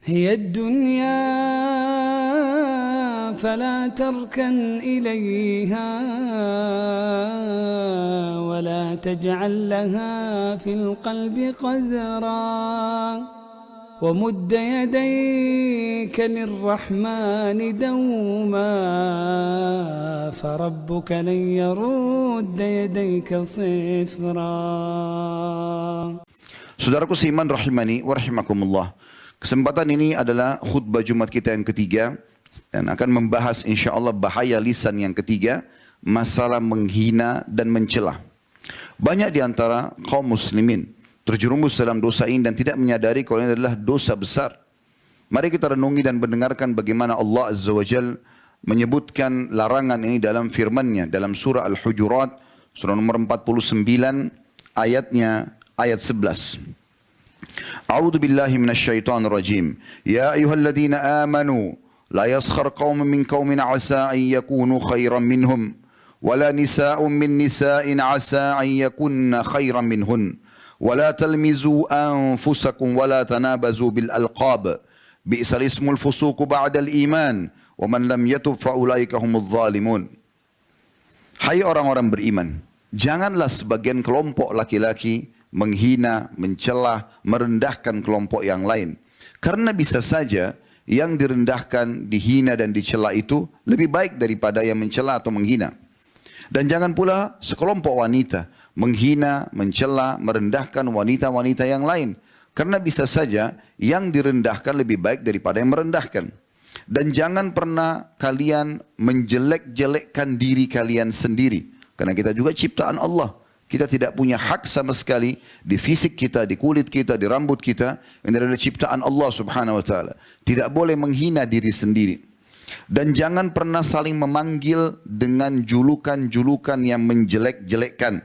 هي الدنيا فلا تركن إليها ولا تجعل لها في القلب قذرا ومد يديك للرحمن دوما فربك لن يرد يديك صفرا. Saudaraku seiman rahimani wa rahimakumullah. Kesempatan ini adalah khutbah Jumat kita yang ketiga dan akan membahas insyaallah bahaya lisan yang ketiga, masalah menghina dan mencela. Banyak di antara kaum muslimin terjerumus dalam dosa ini dan tidak menyadari kalau ini adalah dosa besar. Mari kita renungi dan mendengarkan bagaimana Allah Azza wa Jal menyebutkan larangan ini dalam firman-Nya dalam surah Al-Hujurat surah nomor 49 ayatnya ayat 11. A'udzu billahi minasyaitonir rajim. Ya ayyuhalladzina amanu la yaskhar qaumun min qaumin 'asa an yakunu khairan minhum wala nisa'un min nisa'in 'asa an yakunna khairan minhun. ولا تلمزوا أنفسكم ولا تنابزوا بالألقاب بئس الاسم الفسوق بعد الإيمان ومن لم يتب فأولئك هم الظالمون. Hai orang-orang beriman, janganlah sebagian kelompok laki-laki menghina, mencela, merendahkan kelompok yang lain. Karena bisa saja yang direndahkan, dihina dan dicela itu lebih baik daripada yang mencela atau menghina. Dan jangan pula sekelompok wanita menghina, mencela, merendahkan wanita-wanita yang lain. Karena bisa saja yang direndahkan lebih baik daripada yang merendahkan. Dan jangan pernah kalian menjelek-jelekkan diri kalian sendiri. Karena kita juga ciptaan Allah. Kita tidak punya hak sama sekali di fisik kita, di kulit kita, di rambut kita. Ini adalah ciptaan Allah subhanahu wa ta'ala. Tidak boleh menghina diri sendiri. Dan jangan pernah saling memanggil dengan julukan-julukan yang menjelek-jelekkan.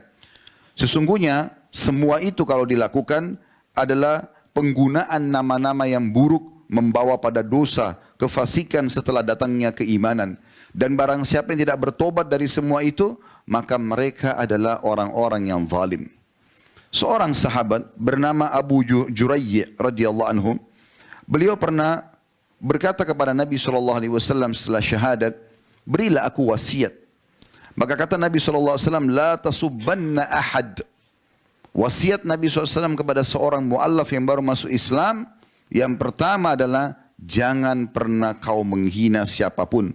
Sesungguhnya semua itu kalau dilakukan adalah penggunaan nama-nama yang buruk membawa pada dosa, kefasikan setelah datangnya keimanan. Dan barang siapa yang tidak bertobat dari semua itu, maka mereka adalah orang-orang yang zalim. Seorang sahabat bernama Abu Jurayy radhiyallahu anhu, beliau pernah berkata kepada Nabi SAW setelah syahadat, berilah aku wasiat. Maka kata Nabi SAW, la tasubbanna ahad. Wasiat Nabi SAW kepada seorang mu'allaf yang baru masuk Islam, yang pertama adalah, jangan pernah kau menghina siapapun.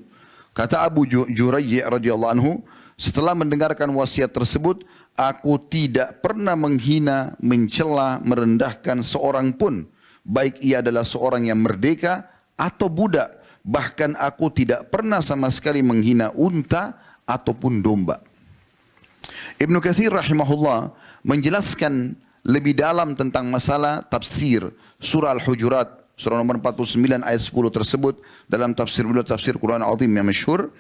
Kata Abu Jurayy radhiyallahu anhu, setelah mendengarkan wasiat tersebut, aku tidak pernah menghina, mencela, merendahkan seorang pun. Baik ia adalah seorang yang merdeka atau budak. Bahkan aku tidak pernah sama sekali menghina unta ataupun domba. Ibnu Katsir rahimahullah menjelaskan lebih dalam tentang masalah tafsir surah Al-Hujurat surah nomor 49 ayat 10 tersebut dalam tafsir beliau, tafsir Quran Azim yang masyhur.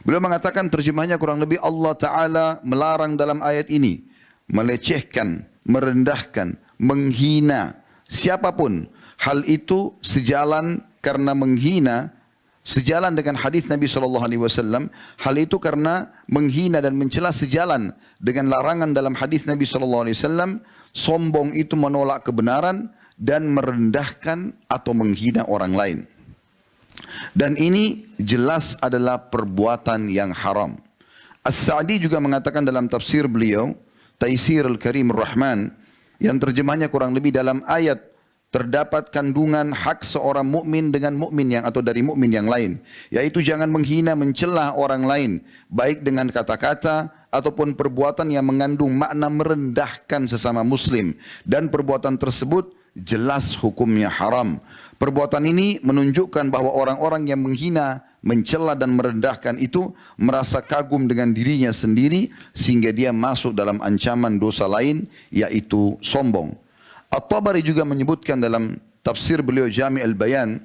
Beliau mengatakan terjemahnya kurang lebih Allah Ta'ala melarang dalam ayat ini melecehkan, merendahkan, menghina siapapun. Hal itu sejalan karena menghina, sejalan dengan hadis Nabi SAW. Hal itu karena menghina dan mencela sejalan dengan larangan dalam hadis Nabi SAW. Sombong itu menolak kebenaran dan merendahkan atau menghina orang lain. Dan ini jelas adalah perbuatan yang haram. As-Sa'di juga mengatakan dalam tafsir beliau, Taisir Al-Karim Ar-Rahman, yang terjemahnya kurang lebih dalam ayat terdapat kandungan hak seorang mukmin dengan mukmin yang atau dari mukmin yang lain, yaitu jangan menghina, mencela orang lain baik dengan kata-kata ataupun perbuatan yang mengandung makna merendahkan sesama muslim, dan perbuatan tersebut jelas hukumnya haram. Perbuatan ini menunjukkan bahwa orang-orang yang menghina, mencela dan merendahkan itu merasa kagum dengan dirinya sendiri sehingga dia masuk dalam ancaman dosa lain, yaitu sombong. At-Tabari juga menyebutkan dalam tafsir beliau Jami' al-Bayan,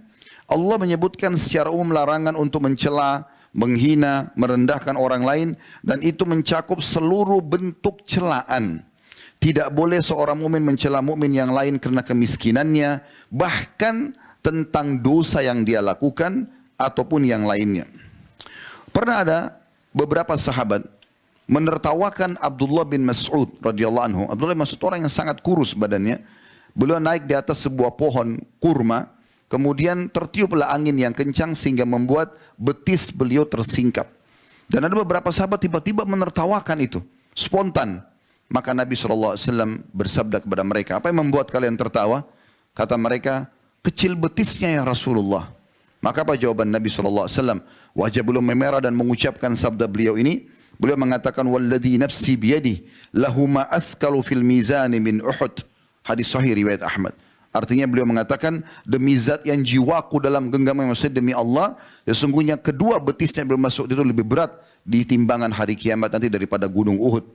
Allah menyebutkan secara umum larangan untuk mencela, menghina, merendahkan orang lain, dan itu mencakup seluruh bentuk celaan. Tidak boleh seorang mukmin mencela mukmin yang lain karena kemiskinannya, bahkan tentang dosa yang dia lakukan ataupun yang lainnya. Pernah ada beberapa sahabat menertawakan Abdullah bin Mas'ud radhiyallahu anhu. Abdullah bin Mas'ud orang yang sangat kurus badannya. Beliau naik di atas sebuah pohon kurma kemudian tertiuplah angin yang kencang sehingga membuat betis beliau tersingkap. Dan ada beberapa sahabat tiba-tiba menertawakan itu, spontan. Maka Nabi SAW bersabda kepada mereka, apa yang membuat kalian tertawa? Kata mereka, kecil betisnya ya Rasulullah. Maka apa jawaban Nabi SAW? Wajah beliau memerah dan mengucapkan sabda beliau ini. Beliau mengatakan, walladhi nafsi biyadih, lahuma athkalu fil mizani min Uhud. Hadis sahih riwayat Ahmad. Artinya beliau mengatakan, demi zat yang jiwaku dalam genggaman, maksudnya demi Allah, sesungguhnya kedua betisnya yang bermasuk itu lebih berat di timbangan hari kiamat nanti daripada gunung Uhud.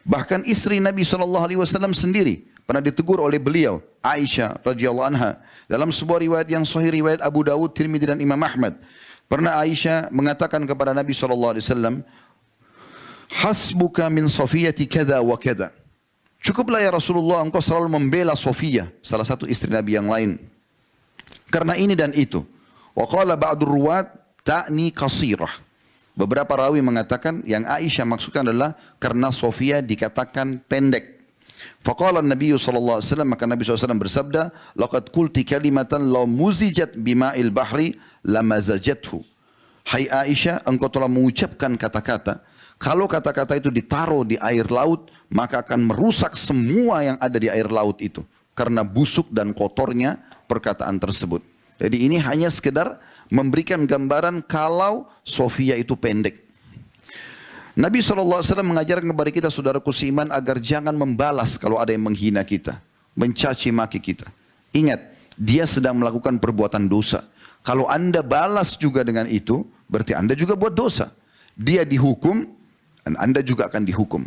Bahkan istri Nabi SAW sendiri pernah ditegur oleh beliau, Aisyah radhiyallahu anha, dalam sebuah riwayat yang sahih riwayat Abu Dawud, Tirmidzi dan Imam Ahmad. Pernah Aisyah mengatakan kepada Nabi SAW, hasbuka min Safiyati kada wa kada. Cukuplah ya Rasulullah engkau selalu membela Safiyah, salah satu istri Nabi yang lain, karena ini dan itu. Wa qala ba'dur ruwat ta'ni qasirah. Beberapa rawi mengatakan yang Aisyah maksudkan adalah karena Safiyah dikatakan pendek. Faqala Nabi sallallahu alaihi wasallam, maka Nabi SAW bersabda, laqad qulti kalimatan law muzijat bima'il bahri lamazajathu. Hai Aisyah, engkau telah mengucapkan kata-kata, kalau kata-kata itu ditaruh di air laut, maka akan merusak semua yang ada di air laut itu. Karena busuk dan kotornya perkataan tersebut. Jadi ini hanya sekedar memberikan gambaran kalau Safiyah itu pendek. Nabi SAW mengajarkan kepada kita, saudaraku seiman, agar jangan membalas kalau ada yang menghina kita, mencaci maki kita. Ingat, dia sedang melakukan perbuatan dosa. Kalau anda balas juga dengan itu, berarti anda juga buat dosa. Dia dihukum, dan anda juga akan dihukum.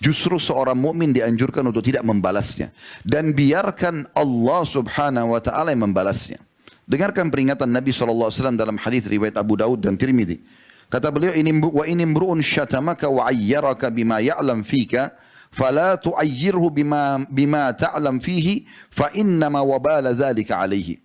Justru seorang mukmin dianjurkan untuk tidak membalasnya. Dan biarkan Allah subhanahu wa ta'ala yang membalasnya. Dengarkan peringatan Nabi SAW dalam hadis riwayat Abu Dawud dan Tirmidzi. Kata beliau, wa in imru'un syatamaka wa ayyaraka bima ya'lam fika, fala tu'ayyirhu bima ta'lam fihi, fa innama wabala dhalika alaihi.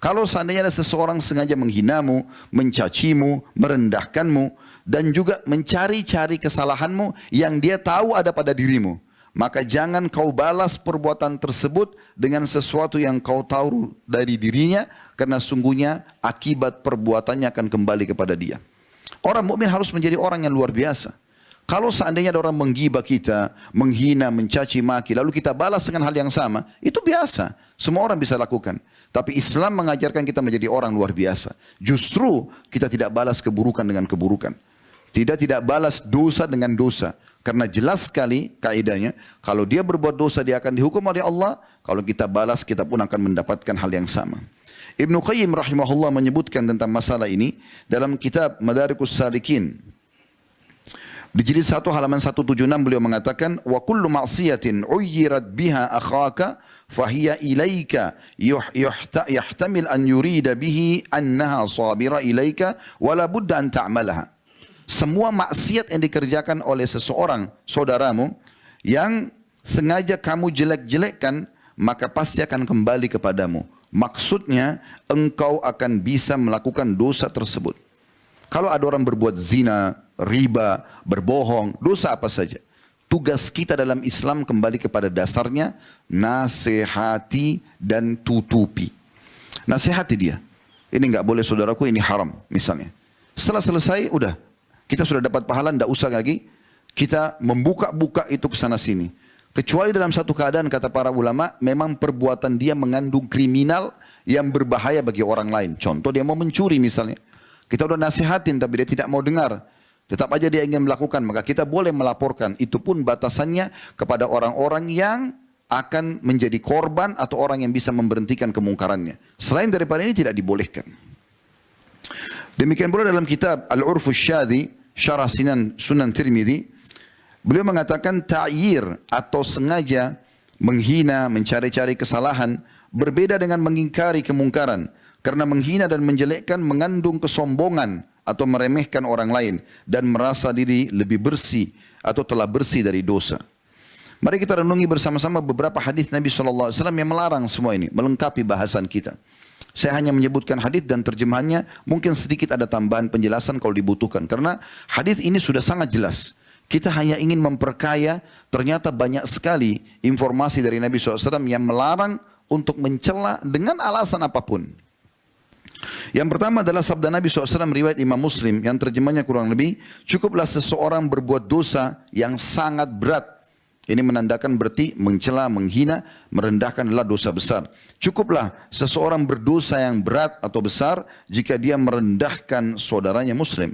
Kalau seandainya ada seseorang sengaja menghinamu, mencacimu, merendahkanmu, dan juga mencari-cari kesalahanmu yang dia tahu ada pada dirimu, maka jangan kau balas perbuatan tersebut dengan sesuatu yang kau tahu dari dirinya, karena sungguhnya akibat perbuatannya akan kembali kepada dia. Orang mukmin harus menjadi orang yang luar biasa. Kalau seandainya ada orang menggibah kita, menghina, mencaci maki, lalu kita balas dengan hal yang sama, itu biasa. Semua orang bisa lakukan. Tapi Islam mengajarkan kita menjadi orang luar biasa. Justru kita tidak balas keburukan dengan keburukan. Tidak balas dosa dengan dosa. Karena jelas sekali kaidahnya, kalau dia berbuat dosa dia akan dihukum oleh Allah. Kalau kita balas, kita pun akan mendapatkan hal yang sama. Ibnu Qayyim rahimahullah menyebutkan tentang masalah ini dalam kitab Madarikus Salikin. Di jilid 1 halaman 176 beliau mengatakan, wa kullu ma'siyatin uyyirat biha akhaka fahiya ilaika yahtamil an yurida bihi annaha sabira ilaika wala budda an ta'malaha. Semua maksiat yang dikerjakan oleh seseorang saudaramu yang sengaja kamu jelek-jelekkan, maka pasti akan kembali kepadamu. Maksudnya engkau akan bisa melakukan dosa tersebut. Kalau ada orang berbuat zina, riba, berbohong, dosa apa saja, tugas kita dalam Islam kembali kepada dasarnya, nasihati dan tutupi. Nasihati dia, ini nggak boleh saudaraku, ini haram misalnya. Setelah selesai, udah, kita sudah dapat pahala, nggak usah lagi kita membuka-buka itu ke sana sini. Kecuali dalam satu keadaan, kata para ulama, memang perbuatan dia mengandung kriminal yang berbahaya bagi orang lain. Contoh, dia mau mencuri misalnya. Kita udah nasihatin tapi dia tidak mau dengar. Tetap aja dia ingin melakukan, maka kita boleh melaporkan. Itu pun batasannya kepada orang-orang yang akan menjadi korban atau orang yang bisa memberhentikan kemungkarannya. Selain daripada ini tidak dibolehkan. Demikian pula dalam kitab Al-Urfus Syadhi, Syarah Sunan Tirmidzi, beliau mengatakan ta'yir atau sengaja menghina, mencari-cari kesalahan berbeda dengan mengingkari kemungkaran. Karena menghina dan menjelekkan mengandung kesombongan atau meremehkan orang lain dan merasa diri lebih bersih atau telah bersih dari dosa. Mari kita renungi bersama-sama beberapa hadis Nabi SAW yang melarang semua ini, melengkapi bahasan kita. Saya hanya menyebutkan hadis dan terjemahannya, mungkin sedikit ada tambahan penjelasan kalau dibutuhkan. Karena hadis ini sudah sangat jelas. Kita hanya ingin memperkaya, ternyata banyak sekali informasi dari Nabi SAW yang melarang untuk mencela dengan alasan apapun. Yang pertama adalah sabda Nabi SAW riwayat Imam Muslim yang terjemahnya kurang lebih, cukuplah seseorang berbuat dosa yang sangat berat. Ini menandakan berarti mencela, menghina, merendahkan adalah dosa besar. Cukuplah seseorang berdosa yang berat atau besar jika dia merendahkan saudaranya Muslim.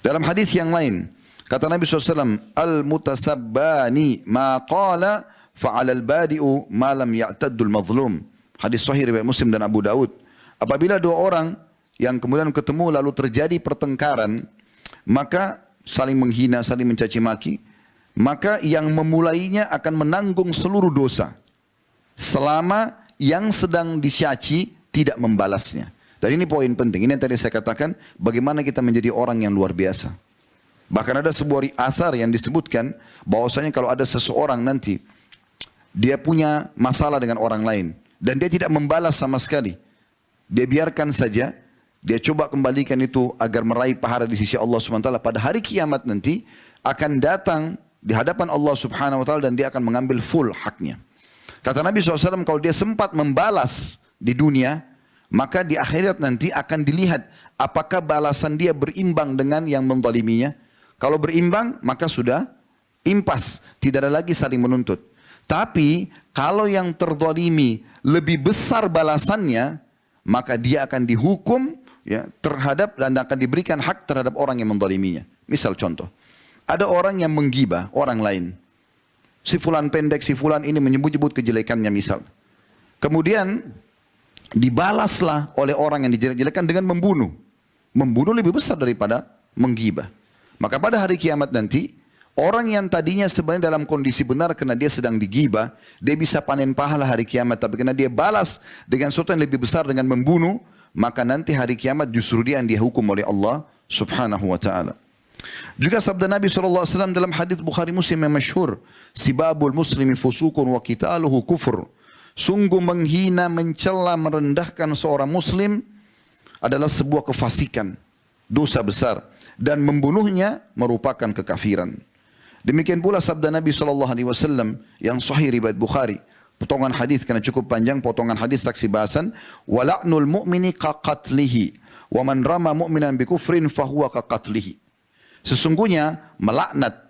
Dalam hadis yang lain, kata Nabi SAW, Al-mutasabbani ma qala fa'alal badi'u ma lam ya'taddul mazlum. Hadis sahih riwayat Muslim dan Abu Daud. Apabila dua orang yang kemudian ketemu lalu terjadi pertengkaran, maka saling menghina, saling mencaci maki, maka yang memulainya akan menanggung seluruh dosa selama yang sedang dicaci tidak membalasnya. Dan ini poin penting. Ini yang tadi saya katakan, bagaimana kita menjadi orang yang luar biasa. Bahkan ada sebuah athar yang disebutkan bahwasanya kalau ada seseorang nanti dia punya masalah dengan orang lain dan dia tidak membalas sama sekali, dia biarkan saja, dia coba kembalikan itu agar meraih pahala di sisi Allah SWT. Pada hari kiamat nanti akan datang di hadapan Allah Subhanahu Wa Taala dan dia akan mengambil full haknya. Kata Nabi SAW, kalau dia sempat membalas di dunia, maka di akhirat nanti akan dilihat apakah balasan dia berimbang dengan yang menzaliminya. Kalau berimbang, maka sudah impas, tidak ada lagi saling menuntut. Tapi kalau yang terzalimi lebih besar balasannya, maka dia akan dihukum ya, terhadap dan akan diberikan hak terhadap orang yang menzaliminya. Misal contoh, ada orang yang menggibah orang lain. Si fulan pendek, si fulan ini menyebut-nyebut kejelekannya misal. Kemudian dibalaslah oleh orang yang dijelek-jelekan dengan membunuh. Membunuh lebih besar daripada menggibah. Maka pada hari kiamat nanti, orang yang tadinya sebenarnya dalam kondisi benar karena dia sedang digibah, dia bisa panen pahala hari kiamat. Tapi karena dia balas dengan sesuatu yang lebih besar dengan membunuh, maka nanti hari kiamat justru dia yang dihukum oleh Allah Subhanahu Wa Taala. Juga sabda Nabi SAW dalam hadis Bukhari Muslim yang masyhur, sibabul muslimi fusukun wa qitaluhu kufur. Sungguh menghina, mencela, merendahkan seorang muslim adalah sebuah kefasikan, dosa besar, dan membunuhnya merupakan kekafiran. Demikian pula sabda Nabi SAW yang sahih riwayat Bukhari. Potongan hadis karena cukup panjang, potongan hadis saksi bahasan, wala'nul mu'mini kaqatlihi wa man rama mu'minan bikufrin fahuwa kaqatlihi. Sesungguhnya melaknat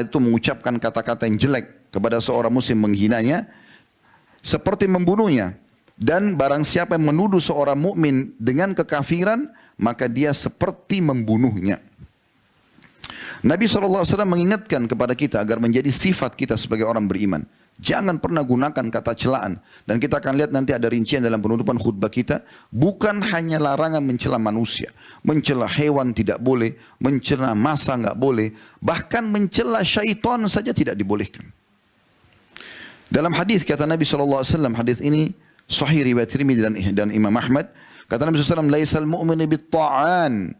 itu mengucapkan kata-kata yang jelek kepada seorang muslim, menghinanya seperti membunuhnya. Dan barang siapa yang menuduh seorang mukmin dengan kekafiran, maka dia seperti membunuhnya. Nabi SAW mengingatkan kepada kita agar menjadi sifat kita sebagai orang beriman. Jangan pernah gunakan kata celaan. Dan kita akan lihat nanti ada rincian dalam penutupan khutbah kita. Bukan hanya larangan mencela manusia. Mencela hewan tidak boleh. Mencela massa nggak boleh. Bahkan mencela syaitan saja tidak dibolehkan. Dalam hadis kata Nabi SAW, hadis ini sahih riwayat Tirmidzi dan Imam Ahmad. Kata Nabi SAW, laisal mu'minu bit-ta'an.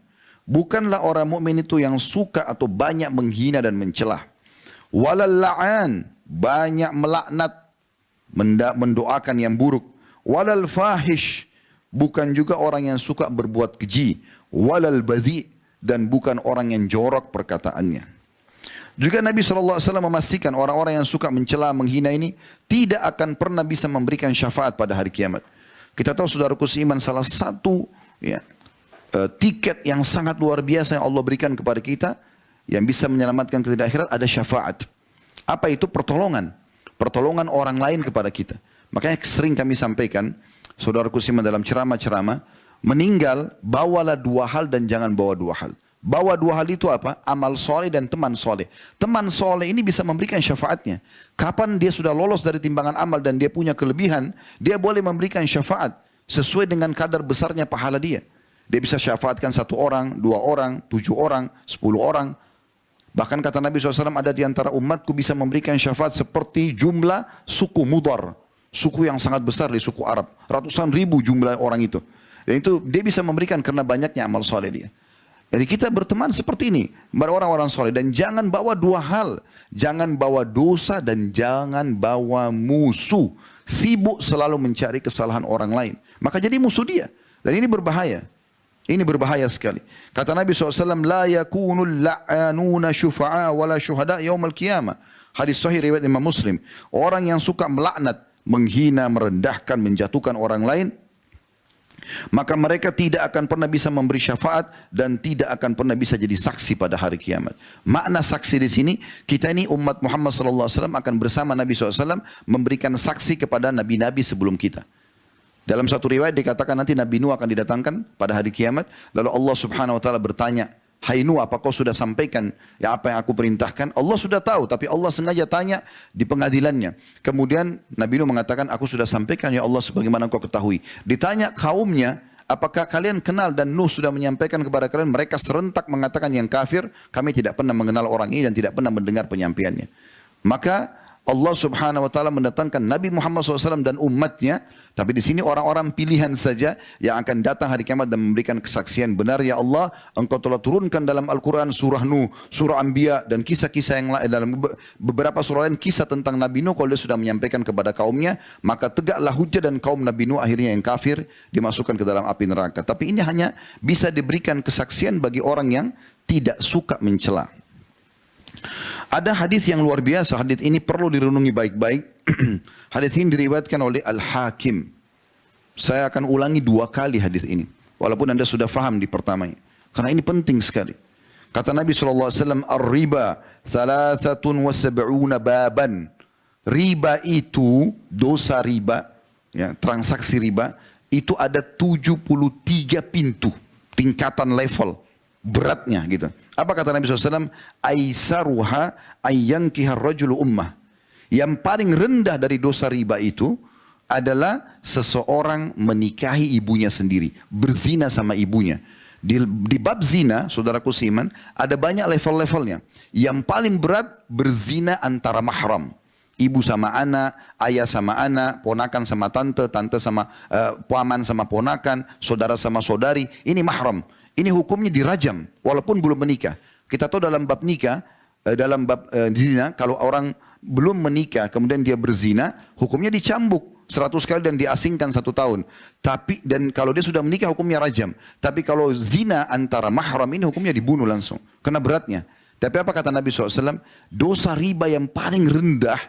Bukanlah orang mukmin itu yang suka atau banyak menghina dan mencela. Walal la'an, banyak melaknat, mendoakan yang buruk. Walal fahish, bukan juga orang yang suka berbuat keji. Walal badhi, dan bukan orang yang jorok perkataannya. Juga Nabi SAW memastikan orang-orang yang suka mencela, menghina ini tidak akan pernah bisa memberikan syafaat pada hari kiamat. Kita tahu saudaraku seiman, salah satu tiket yang sangat luar biasa yang Allah berikan kepada kita yang bisa menyelamatkan kita di akhirat ada syafaat. Apa itu? Pertolongan. Pertolongan orang lain kepada kita. Makanya sering kami sampaikan, saudaraku seiman dalam ceramah-ceramah, meninggal bawalah dua hal dan jangan bawa dua hal. Bawa dua hal itu apa? Amal soleh dan teman soleh. Teman soleh ini bisa memberikan syafaatnya. Kapan dia sudah lolos dari timbangan amal dan dia punya kelebihan, dia boleh memberikan syafaat sesuai dengan kadar besarnya pahala dia. Dia bisa syafaatkan 1 orang, 2 orang, 7 orang, 10 orang. Bahkan kata Nabi SAW, ada di antara umatku bisa memberikan syafaat seperti jumlah suku Mudar. Suku yang sangat besar di suku Arab. Ratusan ribu jumlah orang itu. Dan itu dia bisa memberikan karena banyaknya amal soleh dia. Jadi kita berteman seperti ini. Orang-orang soleh. Dan jangan bawa dua hal. Jangan bawa dosa dan jangan bawa musuh. Sibuk selalu mencari kesalahan orang lain. Maka jadi musuh dia. Dan ini berbahaya. Ini berbahaya sekali. Kata Nabi SAW, la yakunul la'anuna syufa'a wala syuhada yaumal qiyamah. Hadis sahih riwayat Imam Muslim. Orang yang suka melaknat, menghina, merendahkan, menjatuhkan orang lain, Maka mereka tidak akan pernah bisa memberi syafaat dan tidak akan pernah bisa jadi saksi pada hari kiamat. Makna saksi di sini, kita ini umat Muhammad SAW akan bersama Nabi SAW memberikan saksi kepada nabi-nabi sebelum kita. Dalam satu riwayat dikatakan nanti Nabi Nuh akan didatangkan pada hari kiamat. Lalu Allah Subhanahu Wa Taala bertanya, hai Nuh, apa kau sudah sampaikan ya apa yang aku perintahkan? Allah sudah tahu, tapi Allah sengaja tanya di pengadilannya. Kemudian Nabi Nuh mengatakan, aku sudah sampaikan ya Allah sebagaimana kau ketahui. Ditanya kaumnya, apakah kalian kenal dan Nuh sudah menyampaikan kepada kalian? Mereka serentak mengatakan yang kafir, kami tidak pernah mengenal orang ini dan tidak pernah mendengar penyampaiannya. Maka Allah Subhanahu Wa Taala mendatangkan Nabi Muhammad SAW dan umatnya, tapi di sini orang-orang pilihan saja yang akan datang hari kiamat dan memberikan kesaksian, benar ya Allah, Engkau telah turunkan dalam Al-Quran surah Nuh, surah Anbiya dan kisah-kisah yang lain, dalam beberapa surah lain kisah tentang Nabi Nuh kalau dia sudah menyampaikan kepada kaumnya, maka tegaklah hujah dan kaum Nabi Nuh akhirnya yang kafir dimasukkan ke dalam api neraka. Tapi ini hanya bisa diberikan kesaksian bagi orang yang tidak suka mencela. Ada hadis yang luar biasa, hadis ini perlu direnungi baik-baik. Hadis ini diriwayatkan oleh Al-Hakim. Saya akan ulangi 2 kali hadis ini, walaupun Anda sudah faham di pertamanya, karena ini penting sekali. Kata Nabi SAW, Ar-riba 73 baban. Riba itu, dosa riba, ya, transaksi riba, itu ada 73 pintu, tingkatan level, beratnya gitu. Apa kata Nabi SAW? Aisaruha ayyankihar rajulu ummah. Yang paling rendah dari dosa riba itu adalah seseorang menikahi ibunya sendiri, berzina sama ibunya. Di bab zina, saudaraku seiman, ada banyak level-levelnya. Yang paling berat berzina antara mahram. Ibu sama anak, ayah sama anak, ponakan sama tante, tante sama paman sama ponakan, saudara sama saudari. Ini mahram. Ini hukumnya dirajam walaupun belum menikah. Kita tahu dalam bab nikah, dalam bab zina, kalau orang belum menikah kemudian dia berzina, hukumnya dicambuk 100 kali dan diasingkan 1 tahun. Tapi dan kalau dia sudah menikah hukumnya rajam. Tapi kalau zina antara mahram ini hukumnya dibunuh langsung karena beratnya. Tapi apa kata Nabi SAW? Dosa riba yang paling rendah,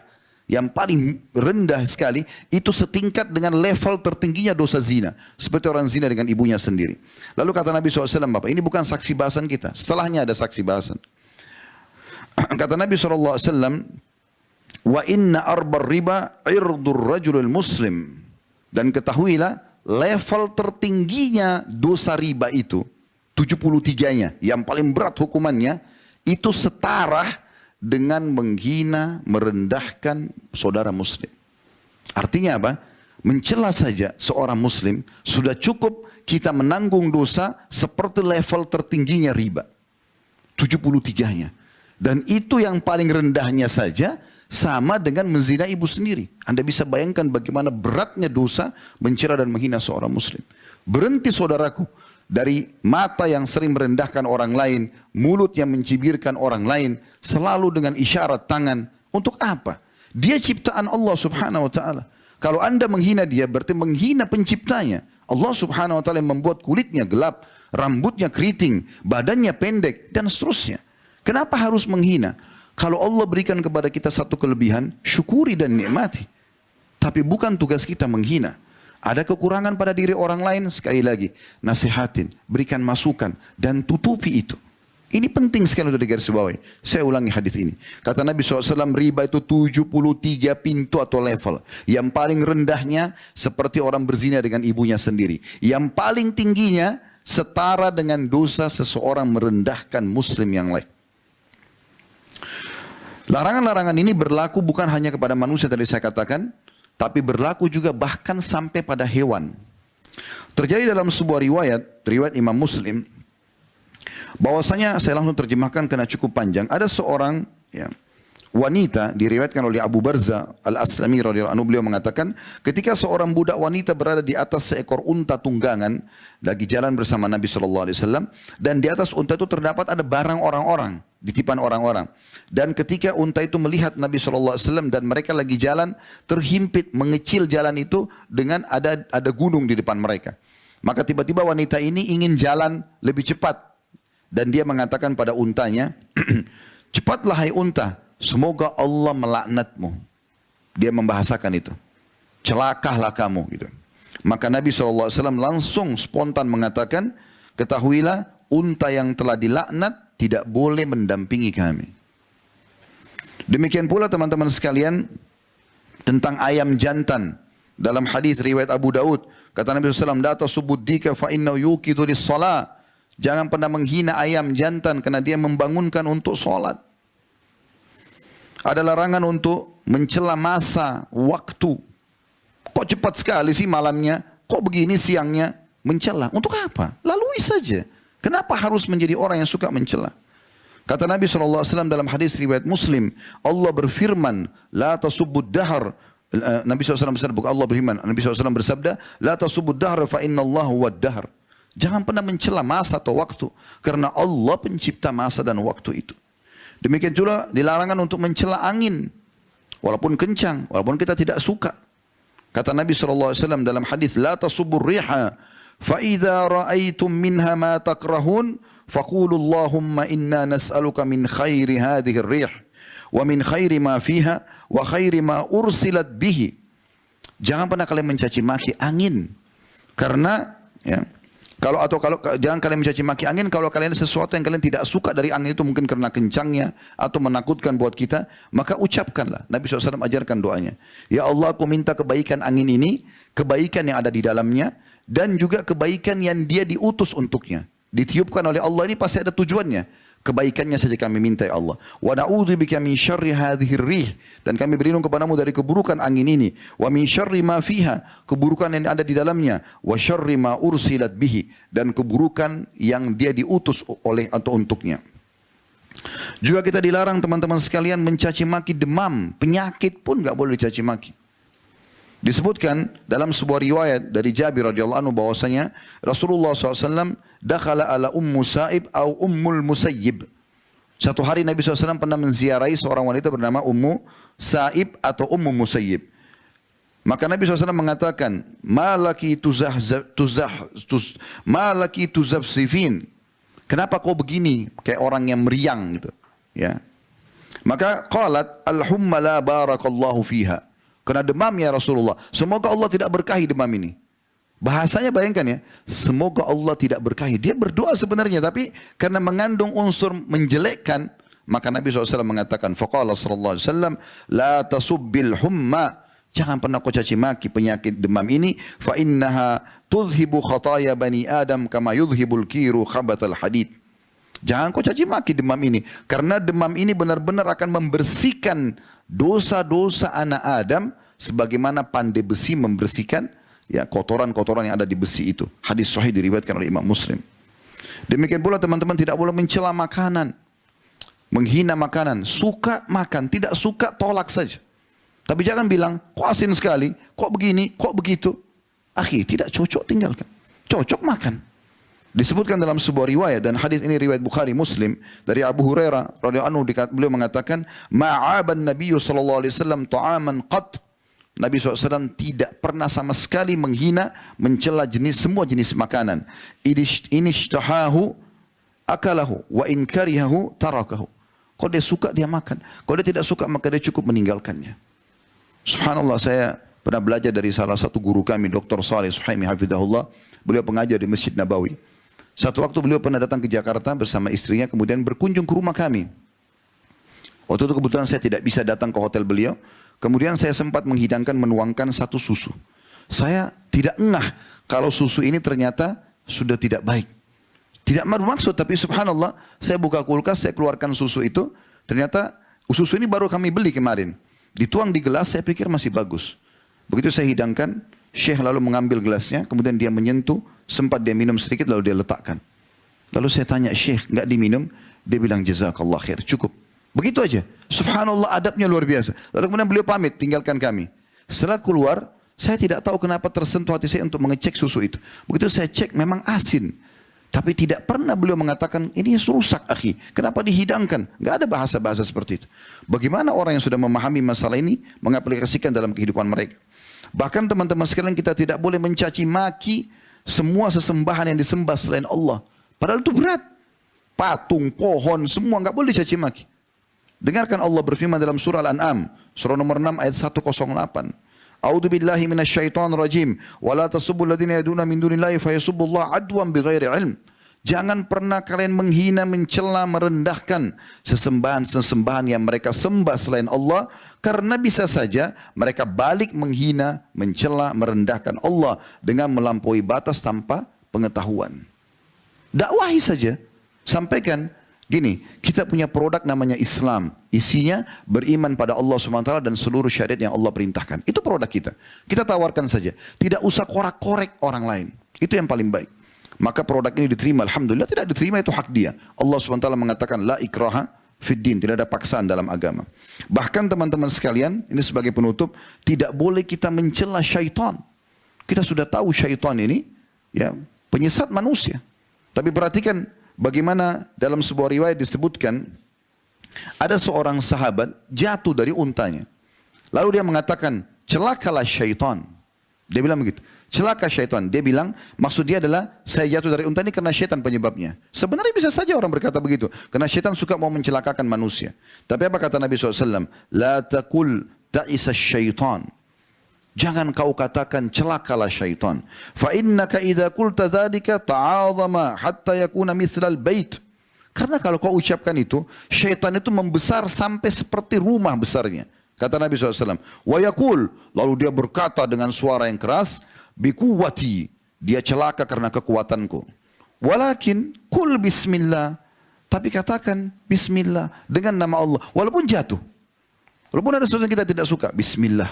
yang paling rendah sekali, itu setingkat dengan level tertingginya dosa zina. Seperti orang zina dengan ibunya sendiri. Lalu kata Nabi SAW, Bapak, ini bukan saksi bahasan kita. Setelahnya ada saksi bahasan. Kata Nabi SAW, wa inna arbar riba irdur rajulul muslim. Dan ketahuilah, level tertingginya dosa riba itu, 73-nya, yang paling berat hukumannya, itu setara dengan menghina, merendahkan saudara muslim. Artinya apa? Mencela saja seorang muslim sudah cukup kita menanggung dosa seperti level tertingginya riba. 73-nya. Dan itu yang paling rendahnya saja sama dengan menzina ibu sendiri. Anda bisa bayangkan bagaimana beratnya dosa mencela dan menghina seorang muslim. Berhenti saudaraku dari mata yang sering merendahkan orang lain, mulut yang mencibirkan orang lain, selalu dengan isyarat tangan. Untuk apa? Dia ciptaan Allah Subhanahu Wa Taala. Kalau Anda menghina dia, berarti menghina penciptanya. Allah Subhanahu Wa Taala yang membuat kulitnya gelap, rambutnya keriting, badannya pendek, dan seterusnya. Kenapa harus menghina? Kalau Allah berikan kepada kita satu kelebihan, syukuri dan nikmati. Tapi bukan tugas kita menghina. Ada kekurangan pada diri orang lain, sekali lagi, nasihatin, berikan masukan, dan tutupi itu. Ini penting sekali untuk digarisbawahi. Saya ulangi hadis ini. Kata Nabi SAW, riba itu 73 pintu atau level. Yang paling rendahnya, seperti orang berzina dengan ibunya sendiri. Yang paling tingginya, setara dengan dosa seseorang merendahkan muslim yang lain. Larangan-larangan ini berlaku bukan hanya kepada manusia tadi saya katakan, tapi berlaku juga bahkan sampai pada hewan. Terjadi dalam sebuah riwayat Imam Muslim, bahwasanya saya langsung terjemahkan karena cukup panjang. Ada seorang wanita, diriwayatkan oleh Abu Barza Al-Aslami radhiyallahu anhu, beliau mengatakan, ketika seorang budak wanita berada di atas seekor unta tunggangan, lagi jalan bersama Nabi SAW, dan di atas unta itu terdapat ada barang orang-orang, titipan orang-orang. Dan ketika unta itu melihat Nabi SAW dan mereka lagi jalan, terhimpit, mengecil jalan itu dengan ada gunung di depan mereka. Maka tiba-tiba wanita ini ingin jalan lebih cepat. Dan dia mengatakan pada untanya, cepatlah hai unta, semoga Allah melaknatmu. Dia membahasakan itu. Celakalah kamu gitu. Maka Nabi SAW langsung spontan mengatakan, ketahuilah unta yang telah dilaknat tidak boleh mendampingi kami. Demikian pula teman-teman sekalian tentang ayam jantan. Dalam hadis riwayat Abu Daud, kata Nabi SAW, la tasubuddika fa innahu yuqidu lis-shalah. Jangan pernah menghina ayam jantan karena dia membangunkan untuk solat. Ada larangan untuk mencela masa, waktu. Kok cepat sekali sih malamnya? Kok begini siangnya? Mencela. Untuk apa? Lalui saja. Kenapa harus menjadi orang yang suka mencela? Kata Nabi SAW dalam hadis riwayat Muslim, Allah berfirman, la tasubbud dahar. Nabi SAW bersabda, Allah berfirman, Nabi SAW bersabda, la tasubbud dahar fa inna Allah huwad dahar. Jangan pernah mencela masa atau waktu, karena Allah pencipta masa dan waktu itu. Demikian juga dilarangkan untuk mencela angin, walaupun kencang, walaupun kita tidak suka. Kata Nabi SAW dalam hadis, la tasubbur riha, fa idza ra'aitum minha ma takrahun, faqulu Allahumma inna nas'aluka min khairi hadhihi ar-rih, wa min khairi ma fiha, wa khairi ma ursilat bihi. Jangan pernah kalian mencaci maki angin, karena ya, kalau jangan kalian mencaci maki angin kalau kalian ada sesuatu yang kalian tidak suka dari angin itu, mungkin karena kencangnya atau menakutkan buat kita, maka ucapkanlah. Nabi SAW ajarkan doanya. Ya Allah, aku minta kebaikan angin ini, kebaikan yang ada di dalamnya, dan juga kebaikan yang dia diutus untuknya. Ditiupkan oleh Allah ini pasti ada tujuannya. Kebaikannya saja kami minta ya Allah. Wa na'udzubika min syarri hadhir rih, dan kami berlindung kepadamu dari keburukan angin ini. Wa min syarri ma fiha, keburukan yang ada di dalamnya. Wa syarri ma ursilat bihi, dan keburukan yang dia diutus oleh atau untuknya. Juga kita dilarang teman-teman sekalian mencaci maki demam, penyakit pun enggak boleh dicaci maki. Disebutkan dalam sebuah riwayat dari Jabir radhiyallahu anhu bahwasanya Rasulullah SAW dakhala ala Ummu Sa'ib atau Ummul Musayyib. Satu hari Nabi SAW pernah menziarahi seorang wanita bernama Ummu Sa'ib atau Ummu Musayyib. Maka Nabi SAW mengatakan, malaki tuzafsifin. Kenapa kau begini kayak orang yang meriang gitu, ya. Maka qalat al-humma la barakallahu fiha. Kena demam ya Rasulullah. Semoga Allah tidak berkahi demam ini. Bahasanya bayangkan ya. Semoga Allah tidak berkahi. Dia berdoa sebenarnya. Tapi karena mengandung unsur menjelekkan. Maka Nabi SAW mengatakan. Faqala sallallahu alaihi wasallam. La tasubbil humma. Jangan pernah kau caci maki penyakit demam ini. Fa innaha tudhibu khataya bani Adam. Kama yudhibul kiru khabatal hadid. Jangan kau caci maki demam ini. Karena demam ini benar-benar akan membersihkan dosa-dosa anak Adam. Sebagaimana pandai besi membersihkan ya kotoran-kotoran yang ada di besi itu. Hadis sahih diriwayatkan oleh Imam Muslim. Demikian pula teman-teman tidak boleh mencela makanan. Menghina makanan. Suka makan, tidak suka tolak saja. Tapi jangan bilang, kok asin sekali, kok begini, kok begitu. Akhi, tidak cocok tinggalkan. Cocok makan. Disebutkan dalam sebuah riwayat, dan hadis ini riwayat Bukhari Muslim dari Abu Hurairah radhiyallahu anhu, beliau mengatakan, ma'aban Nabi sallallahu alaihi wasallam ta'aman qat. Nabi SAW tidak pernah sama sekali menghina, mencela semua jenis makanan. Inishtahahu akalahu wa in karihahu tarakahu. Kalau dia suka dia makan, kalau dia tidak suka maka dia cukup meninggalkannya. Subhanallah, saya pernah belajar dari salah satu guru kami, Dr. Saleh Suhaimi hafizahullah. Beliau pengajar di Masjid Nabawi. Satu waktu beliau pernah datang ke Jakarta bersama istrinya, kemudian berkunjung ke rumah kami. Waktu itu kebetulan saya tidak bisa datang ke hotel beliau. Kemudian saya sempat menghidangkan, menuangkan satu susu. Saya tidak ngeh kalau susu ini ternyata sudah tidak baik. Tidak bermaksud, tapi subhanallah, saya buka kulkas, saya keluarkan susu itu. Ternyata susu ini baru kami beli kemarin. Dituang di gelas, saya pikir masih bagus. Begitu saya hidangkan, Syekh lalu mengambil gelasnya, kemudian dia menyentuh, sempat dia minum sedikit lalu dia letakkan. Lalu saya tanya, Syekh enggak diminum? Dia bilang jazakallah khair, cukup. Begitu aja. Subhanallah, adabnya luar biasa. Lalu kemudian beliau pamit, tinggalkan kami. Setelah keluar, saya tidak tahu kenapa tersentuh hati saya untuk mengecek susu itu. Begitu saya cek, memang asin. Tapi tidak pernah beliau mengatakan, ini rusak akhi. Kenapa dihidangkan? Enggak ada bahasa-bahasa seperti itu. Bagaimana orang yang sudah memahami masalah ini, mengaplikasikan dalam kehidupan mereka. Bahkan teman-teman sekalian, kita tidak boleh mencaci maki semua sesembahan yang disembah selain Allah. Padahal itu berat. Patung, pohon, semua enggak boleh dicaci maki. Dengarkan Allah berfirman dalam surah Al-An'am, surah nomor 6 ayat 108. A'udzu billahi minasyaitonir rajim. Wa la tasubbul ladzina yad'una min dunillahi fayasubbullaha adwan bighairi ilm. Jangan pernah kalian menghina, mencela, merendahkan sesembahan-sesembahan yang mereka sembah selain Allah. Karena bisa saja mereka balik menghina, mencela, merendahkan Allah dengan melampaui batas tanpa pengetahuan. Dakwahi saja. Sampaikan, gini, kita punya produk namanya Islam. Isinya beriman pada Allah SWT dan seluruh syariat yang Allah perintahkan. Itu produk kita. Kita tawarkan saja. Tidak usah korek-korek orang lain. Itu yang paling baik. Maka produk ini diterima, alhamdulillah. Tidak diterima itu hak dia. Allah SWT mengatakan la ikraha fiddin, tidak ada paksaan dalam agama. Bahkan teman-teman sekalian, ini sebagai penutup, tidak boleh kita mencela syaitan. Kita sudah tahu syaitan ini ya penyesat manusia. Tapi perhatikan bagaimana dalam sebuah riwayat disebutkan ada seorang sahabat jatuh dari untanya. Lalu dia mengatakan, celakalah syaitan. Dia bilang begitu. Celaka syaitan. Dia bilang, maksud dia adalah saya jatuh dari unta ini karena syaitan penyebabnya. Sebenarnya bisa saja orang berkata begitu. Karena syaitan suka mau mencelakakan manusia. Tapi apa kata Nabi SAW? La taqul ta'isa syaitan. Jangan kau katakan celakalah syaitan. Fa innaka idza qulta dzalika ta'azama hatta yakuna mithlal bait. Karena kalau kau ucapkan itu, syaitan itu membesar sampai seperti rumah besarnya. Kata Nabi SAW. Wa yaqul, lalu dia berkata dengan suara yang keras, bikuwati, dia celaka karena kekuatanku. Walakin kul bismillah, tapi katakan bismillah dengan nama Allah. Walaupun jatuh, walaupun ada sesuatu yang kita tidak suka, bismillah.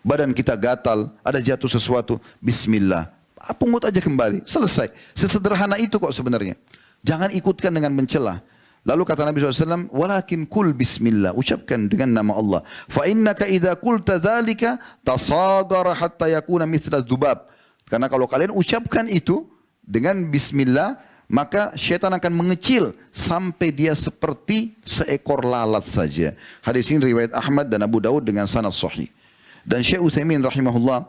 Badan kita gatal, ada jatuh sesuatu, bismillah. Pungut aja kembali, selesai. Sesederhana itu kok sebenarnya. Jangan ikutkan dengan mencela. Lalu kata Nabi SAW, walakin kul bismillah, ucapkan dengan nama Allah. Fa innaka idza qulta dzalika tasagara hatta yakuna mithla dzubab. Karena kalau kalian ucapkan itu dengan bismillah, maka syaitan akan mengecil sampai dia seperti seekor lalat saja. Hadis ini riwayat Ahmad dan Abu Daud dengan sanad sahih. Dan Syekh Utsaimin rahimahullah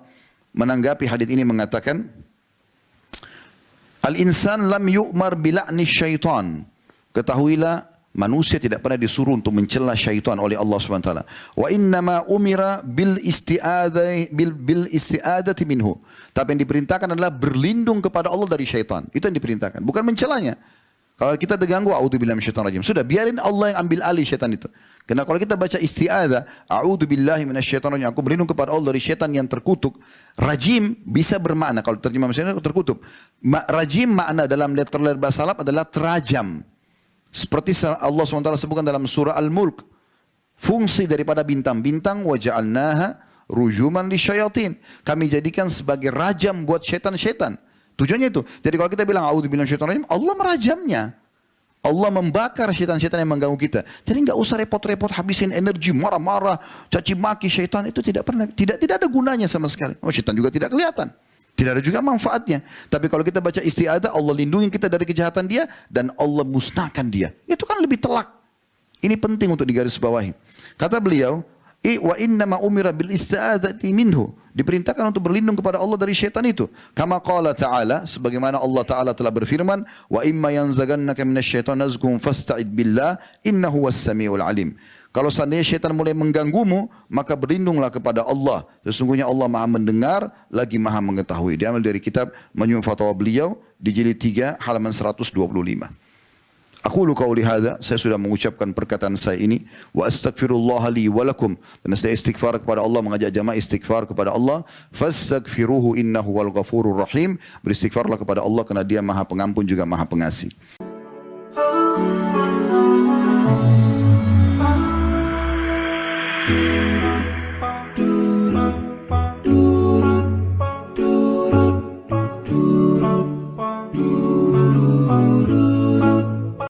menanggapi hadis ini mengatakan, al-insan lam yu'mar bila'ni syaitan. Ketahuilah manusia tidak pernah disuruh untuk mencela syaitan oleh Allah SWT. Wa innama umira bil isti'adati minhu. Tapi yang diperintahkan adalah berlindung kepada Allah dari syaitan. Itu yang diperintahkan, bukan mencelanya. Kalau kita terganggu, a'udzubillahi minasyaitonir rajim. Sudah, biarin Allah yang ambil alih syaitan itu. Karena kalau kita baca isti'adzah, a'udzubillahi minasyaitonir rajim, aku berlindung kepada Allah dari syaitan yang terkutuk. Rajim bisa bermakna, kalau terjemah misalnya terkutuk. Rajim makna dalam letter bahasa Arab adalah terajam. Seperti Allah SWT sebutkan dalam surah Al-Mulk. Fungsi daripada bintang-bintang, waja'alnaha rujuman lisyayatin. Kami jadikan sebagai rajam buat syaitan-syaitan. Tujuannya itu. Jadi kalau kita bilang a'udzubillahi minasyaitonir rajim, Allah merajamnya. Allah membakar syaitan-syaitan yang mengganggu kita. Jadi enggak usah repot-repot habisin energi, marah-marah, caci maki syaitan, itu tidak pernah, tidak ada gunanya sama sekali. Oh, syaitan juga tidak kelihatan. Tidak ada juga manfaatnya. Tapi kalau kita baca isti'adzah, Allah lindungi kita dari kejahatan dia dan Allah musnahkan dia. Itu kan lebih telak. Ini penting untuk digarisbawahi. Kata beliau, wa innama umira bil isti'adzati minhu. Diperintahkan untuk berlindung kepada Allah dari syaitan itu. Kama qala ta'ala, sebagaimana Allah Ta'ala telah berfirman, wa imma yanzagannaka minasyaitonir nazghun fasta'id billah innahu was-sami'ul alim. Kalau seandainya syaitan mulai mengganggumu, maka berlindunglah kepada Allah. Sesungguhnya Allah Maha mendengar, lagi Maha mengetahui. Diambil dari kitab Majmu' Fatwa beliau di jilid 3 halaman 125. Aqulu qauli hadza, saya sudah mengucapkan perkataan saya ini, wa astaghfirullah li wa lakum, dan saya istighfar kepada Allah, mengajak jamaah istighfar kepada Allah. Fastaghfiruhu innahu wal ghafurur rahim. Beristighfarlah kepada Allah karena Dia Maha Pengampun juga Maha Pengasih.